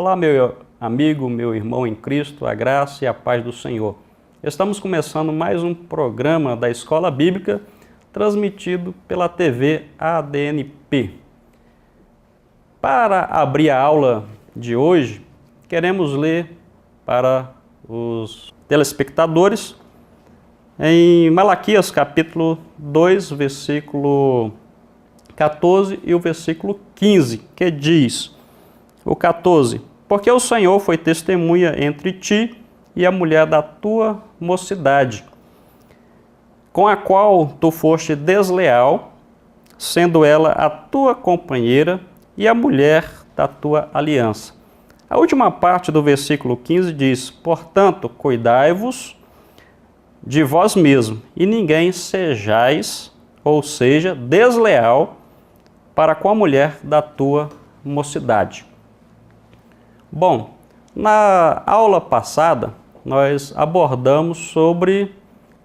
Olá, meu amigo, meu irmão em Cristo, a graça e a paz do Senhor. Estamos começando mais um programa da Escola Bíblica, transmitido pela TV ADNP. Para abrir a aula de hoje, queremos ler para os telespectadores em Malaquias capítulo 2, versículo 14 e o versículo 15, que diz, o 14, porque o Senhor foi testemunha entre ti e a mulher da tua mocidade, com a qual tu foste desleal, sendo ela a tua companheira e a mulher da tua aliança. A última parte do versículo 15 diz, portanto, cuidai-vos de vós mesmos, e ninguém sejais, ou seja, desleal, para com a mulher da tua mocidade. Bom, na aula passada, nós abordamos sobre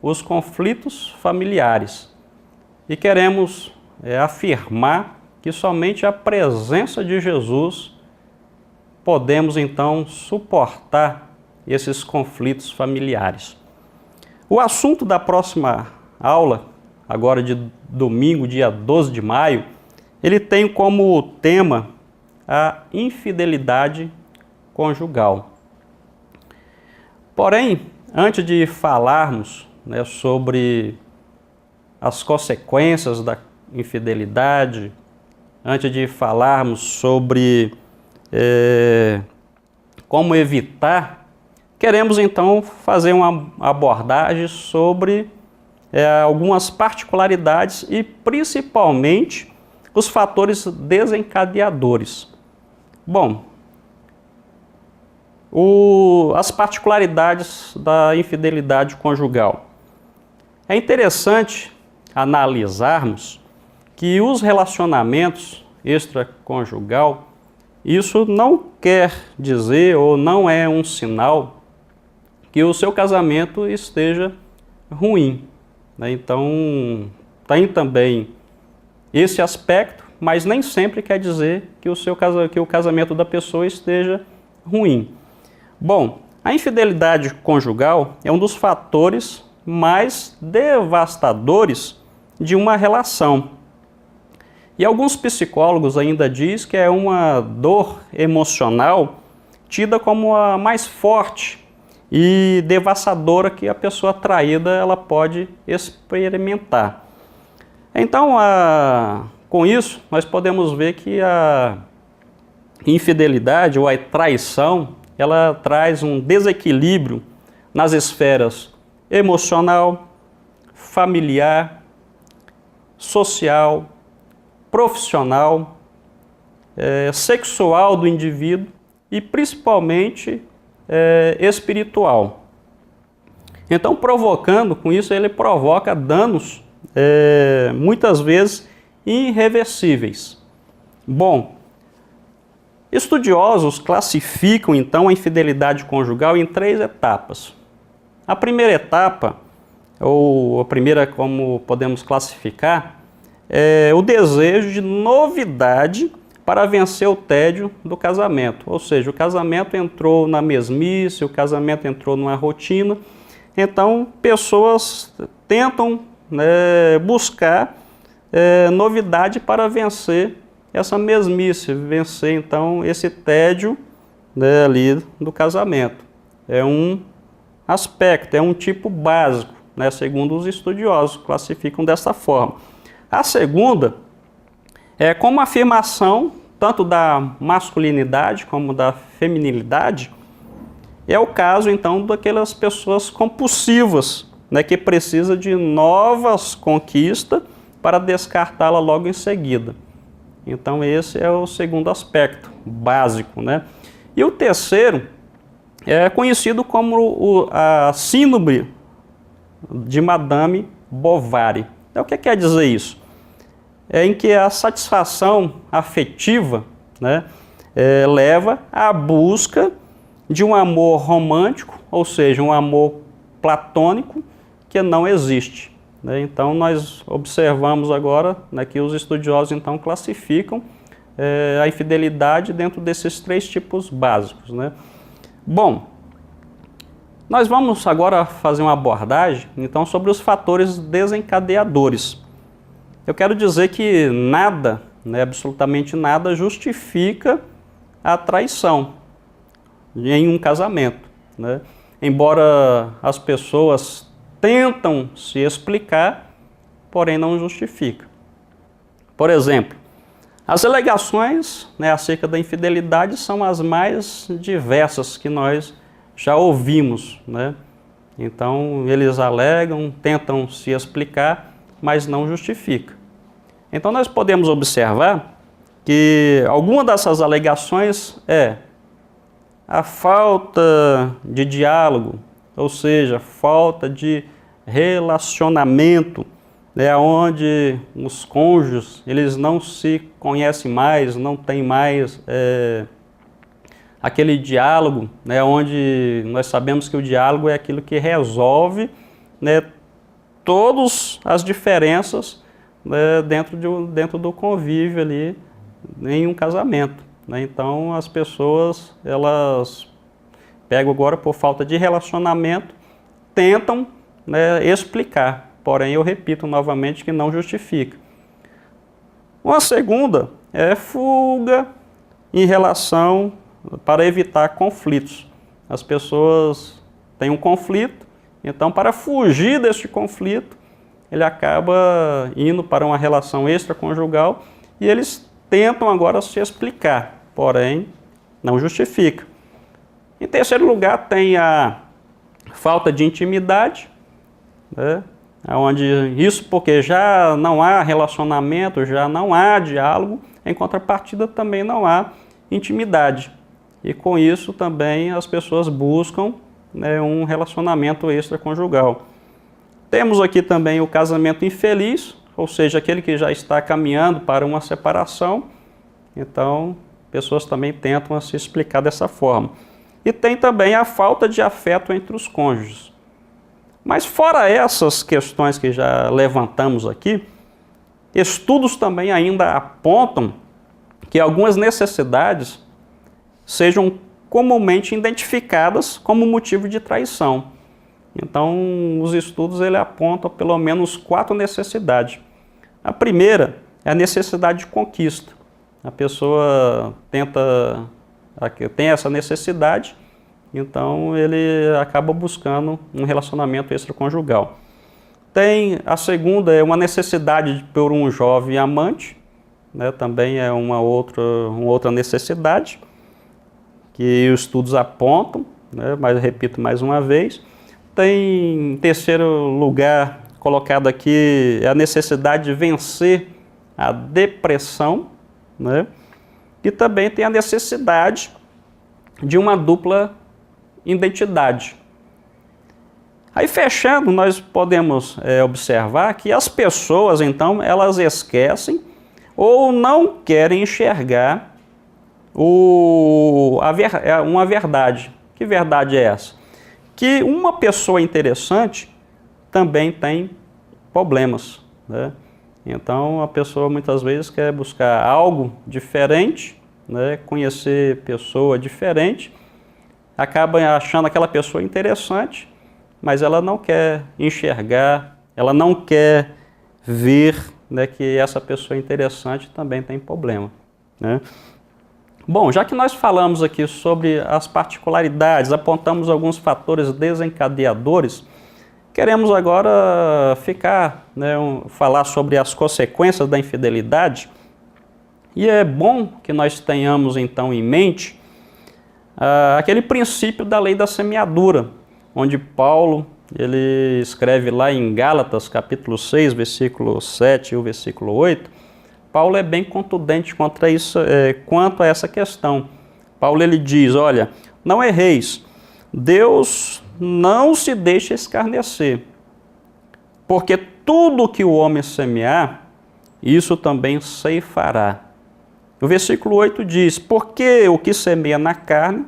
os conflitos familiares e queremos afirmar que somente a presença de Jesus podemos então suportar esses conflitos familiares. O assunto da próxima aula, agora de domingo, dia 12 de maio, ele tem como tema a infidelidade conjugal. Porém, antes de falarmos sobre as consequências da infidelidade, antes de falarmos sobre como evitar, queremos então fazer uma abordagem sobre algumas particularidades e principalmente os fatores desencadeadores. Bom, as particularidades da infidelidade conjugal. É interessante analisarmos que os relacionamentos extraconjugal, isso não quer dizer ou não é um sinal que o seu casamento esteja ruim. Então, tem também esse aspecto, mas nem sempre quer dizer que o casamento da pessoa esteja ruim. Bom, a infidelidade conjugal é um dos fatores mais devastadores de uma relação. E alguns psicólogos ainda dizem que é uma dor emocional tida como a mais forte e devastadora que a pessoa traída ela pode experimentar. Então, com isso, nós podemos ver que a infidelidade ou a traição ela traz um desequilíbrio nas esferas emocional, familiar, social, profissional, sexual do indivíduo e principalmente espiritual. Então, provocando com isso, ele provoca danos muitas vezes irreversíveis. Bom, estudiosos classificam então a infidelidade conjugal em 3 etapas. A primeira etapa, ou a primeira como podemos classificar, é o desejo de novidade para vencer o tédio do casamento. Ou seja, o casamento entrou na mesmice, o casamento entrou numa rotina. Então, pessoas tentam buscar novidade para vencer essa mesmice, vencer então esse tédio ali do casamento. É um aspecto, é um tipo básico, segundo os estudiosos, classificam dessa forma. A segunda é como afirmação tanto da masculinidade como da feminilidade, é o caso então daquelas pessoas compulsivas, que precisa de novas conquistas para descartá-la logo em seguida. Então esse é o segundo aspecto básico, E o terceiro é conhecido como a síndrome de Madame Bovary. Então, o que quer dizer isso? É em que a satisfação afetiva leva à busca de um amor romântico, ou seja, um amor platônico que não existe. Então, nós observamos agora que os estudiosos então classificam a infidelidade dentro desses 3 tipos básicos, né? Bom, nós vamos agora fazer uma abordagem, então, sobre os fatores desencadeadores. Eu quero dizer que nada, né, absolutamente nada, justifica a traição em um casamento, né? Embora as pessoas tentam se explicar, porém não justifica. Por exemplo, as alegações, né, acerca da infidelidade são as mais diversas que nós já ouvimos, né? Então, eles alegam, tentam se explicar, mas não justifica. Então, nós podemos observar que alguma dessas alegações é a falta de diálogo, ou seja, falta de relacionamento, né, onde os cônjuges eles não se conhecem mais, não tem mais aquele diálogo, né, onde nós sabemos que o diálogo é aquilo que resolve, né, todas as diferenças, né, dentro do convívio ali em um casamento, né? Então as pessoas elas pegam agora por falta de relacionamento, tentam, né, explicar, porém eu repito novamente que não justifica. Uma segunda é fuga em relação para evitar conflitos. As pessoas têm um conflito, então para fugir deste conflito, ele acaba indo para uma relação extraconjugal e eles tentam agora se explicar, porém não justifica. Em terceiro lugar tem a falta de intimidade, né? Onde isso porque já não há relacionamento, já não há diálogo, em contrapartida também não há intimidade. E com isso também as pessoas buscam, né, um relacionamento extraconjugal. Temos aqui também o casamento infeliz, ou seja, aquele que já está caminhando para uma separação. Então, pessoas também tentam se explicar dessa forma. E tem também a falta de afeto entre os cônjuges. Mas fora essas questões que já levantamos aqui, estudos também ainda apontam que algumas necessidades sejam comumente identificadas como motivo de traição. Então, os estudos ele apontam pelo menos 4 necessidades. A primeira é a necessidade de conquista. A pessoa tem essa necessidade, então ele acaba buscando um relacionamento extraconjugal. A segunda é uma necessidade por um jovem amante, né? Também é uma outra necessidade que os estudos apontam, né? Mas eu repito mais uma vez. Tem, em terceiro lugar, colocado aqui, a necessidade de vencer a depressão, né? E também tem a necessidade de uma dupla identidade. Aí, fechando, nós podemos observar que as pessoas, então, elas esquecem ou não querem enxergar uma verdade. Que verdade é essa? Que uma pessoa interessante também tem problemas, né? Então, a pessoa muitas vezes quer buscar algo diferente, né? Conhecer pessoa diferente, acaba achando aquela pessoa interessante, mas ela não quer enxergar, ela não quer ver, né, que essa pessoa interessante também tem problema, né? Bom, já que nós falamos aqui sobre as particularidades, apontamos alguns fatores desencadeadores, queremos agora falar sobre as consequências da infidelidade. E é bom que nós tenhamos então em mente aquele princípio da lei da semeadura, onde Paulo ele escreve lá em Gálatas, capítulo 6, versículo 7 e o versículo 8, Paulo é bem contundente quanto a essa questão. Paulo ele diz, olha, não erreis, Deus não se deixa escarnecer, porque tudo que o homem semear, isso também ceifará. O versículo 8 diz, porque o que semeia na carne,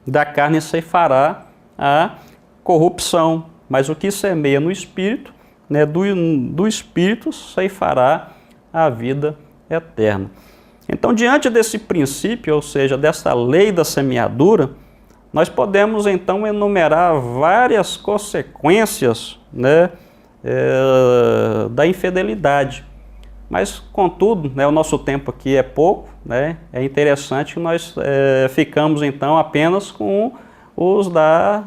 da carne ceifará a corrupção, mas o que semeia no Espírito, né, do Espírito ceifará a vida eterna. Então, diante desse princípio, ou seja, dessa lei da semeadura, nós podemos então enumerar várias consequências, né, da infidelidade. Mas, contudo, né, o nosso tempo aqui é pouco, né, é interessante que nós ficamos então apenas com os da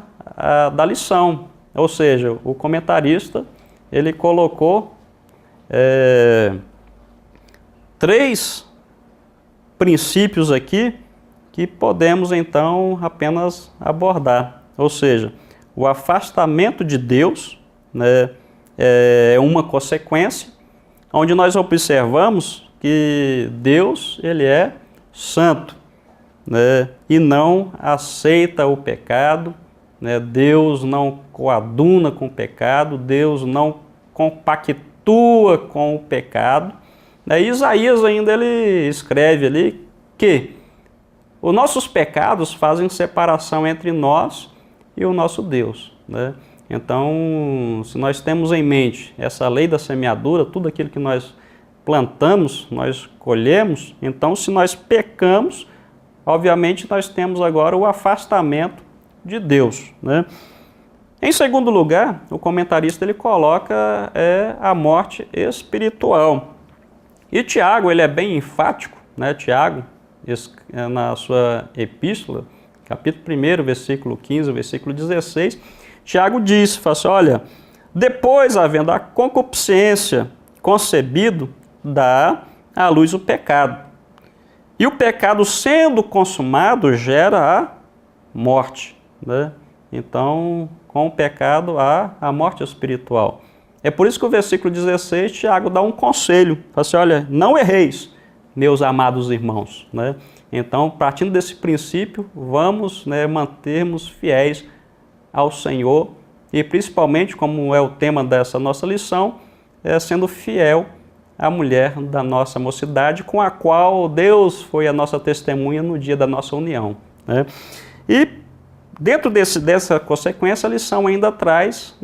lição. Ou seja, o comentarista ele colocou 3 princípios aqui que podemos então apenas abordar. Ou seja, o afastamento de Deus, né, é uma consequência, onde nós observamos que Deus ele é santo, né, e não aceita o pecado, né, Deus não coaduna com o pecado, Deus não compactua com o pecado. Isaías ainda ele escreve ali que os nossos pecados fazem separação entre nós e o nosso Deus, né? Então, se nós temos em mente essa lei da semeadura, tudo aquilo que nós plantamos, nós colhemos. Então, se nós pecamos, obviamente nós temos agora o afastamento de Deus, né? Em segundo lugar, o comentarista ele coloca a morte espiritual. E Tiago ele é bem enfático, né? Tiago, na sua epístola, capítulo 1, versículo 15, versículo 16, Tiago diz, fala assim, olha, depois, havendo a concupiscência concebido, dá à luz o pecado. E o pecado, sendo consumado, gera a morte, né? Então, com o pecado, há a morte espiritual. É por isso que o versículo 16, Tiago dá um conselho, fala assim, olha, não erreis, meus amados irmãos, né? Então, partindo desse princípio, vamos, né, mantermos fiéis ao Senhor e principalmente, como é o tema dessa nossa lição, sendo fiel à mulher da nossa mocidade, com a qual Deus foi a nossa testemunha no dia da nossa união, né? E dentro dessa consequência, a lição ainda traz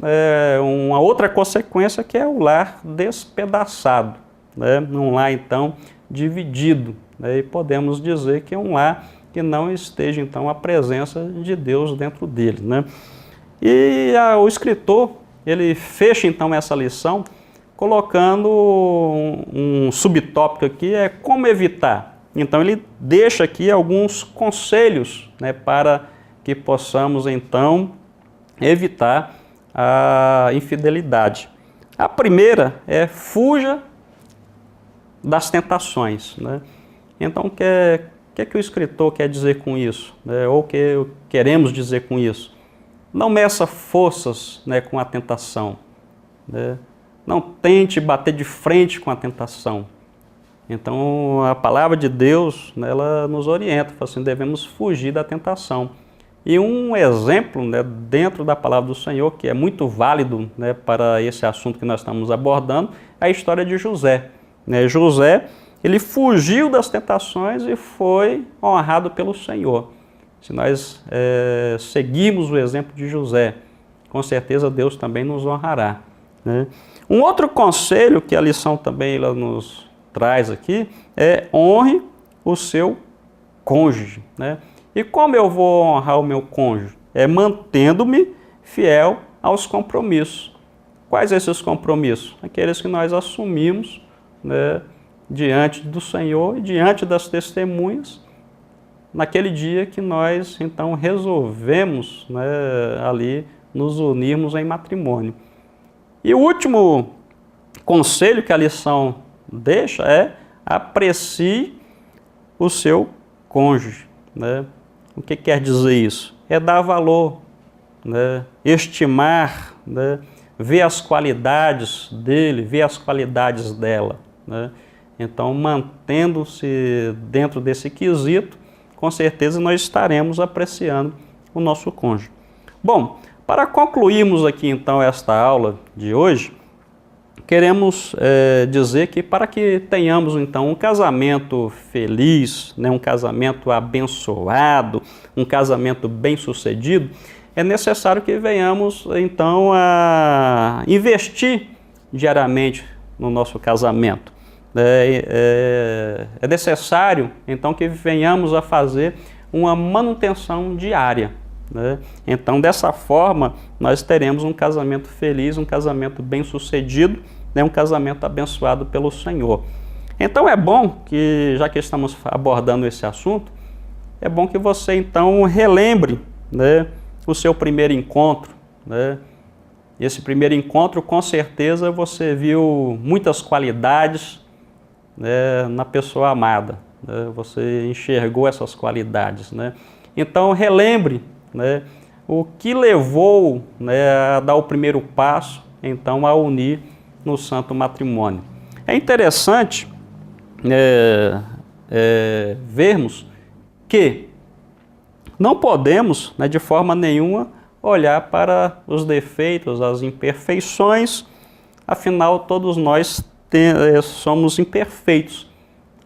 uma outra consequência, que é o lar despedaçado, né? Um lar, então, dividido, né? E podemos dizer que é um lar que não esteja, então, a presença de Deus dentro dele, né? E o escritor, ele fecha, então, essa lição colocando um subtópico aqui, como evitar. Então, ele deixa aqui alguns conselhos, né, para que possamos, então, evitar a infidelidade. A primeira é fuja das tentações, né? Então, o que o escritor quer dizer com isso? Né? Ou o que queremos dizer com isso? Não meça forças, né, com a tentação, né? Não tente bater de frente com a tentação. Então, a palavra de Deus, né, ela nos orienta, fala assim, devemos fugir da tentação. E um exemplo, né, dentro da palavra do Senhor, que é muito válido, né, para esse assunto que nós estamos abordando, é a história de José, né? José, ele fugiu das tentações e foi honrado pelo Senhor. Se nós seguirmos o exemplo de José, com certeza Deus também nos honrará, né? Um outro conselho que a lição também ela nos traz aqui é honre o seu cônjuge, né? E como eu vou honrar o meu cônjuge? Mantendo-me fiel aos compromissos. Quais esses compromissos? Aqueles que nós assumimos, né, diante do Senhor e diante das testemunhas, naquele dia que nós, então, resolvemos, né, ali nos unirmos em matrimônio. E o último conselho que a lição deixa é aprecie o seu cônjuge, né? O que quer dizer isso? É dar valor, né? Estimar, né? Ver as qualidades dele, ver as qualidades dela, né? Então, mantendo-se dentro desse quesito, com certeza nós estaremos apreciando o nosso cônjuge. Bom, para concluirmos aqui então esta aula de hoje, queremos dizer que para que tenhamos então um casamento feliz, né, um casamento abençoado, um casamento bem-sucedido, é necessário que venhamos então a investir diariamente no nosso casamento, é necessário então que venhamos a fazer uma manutenção diária, né? Então, dessa forma, nós teremos um casamento feliz, um casamento bem-sucedido, né? Um casamento abençoado pelo Senhor. Então, é bom que, já que estamos abordando esse assunto, é bom que você então relembre, né, o seu primeiro encontro, né? Esse primeiro encontro, com certeza, você viu muitas qualidades, né, na pessoa amada, né? Você enxergou essas qualidades, né? Então relembre, né, o que levou, né, a dar o primeiro passo, então, a unir no santo matrimônio. É interessante vermos que não podemos, né, de forma nenhuma, olhar para os defeitos, as imperfeições, afinal todos nós somos imperfeitos.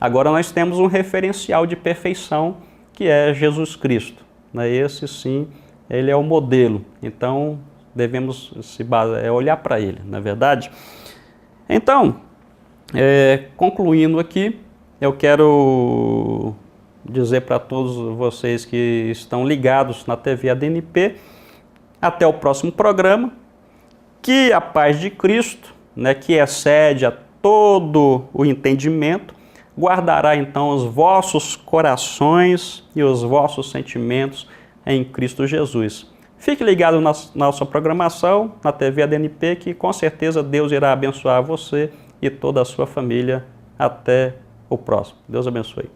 Agora nós temos um referencial de perfeição, que é Jesus Cristo, né? Esse sim, ele é o modelo, então devemos olhar para ele, não é verdade? Então, concluindo aqui, eu quero dizer para todos vocês que estão ligados na TV ADNP, até o próximo programa, que a paz de Cristo, né, que excede a todo o entendimento, guardará então os vossos corações e os vossos sentimentos em Cristo Jesus. Fique ligado na nossa programação, na TV ADNP, que com certeza Deus irá abençoar você e toda a sua família. Até o próximo. Deus abençoe.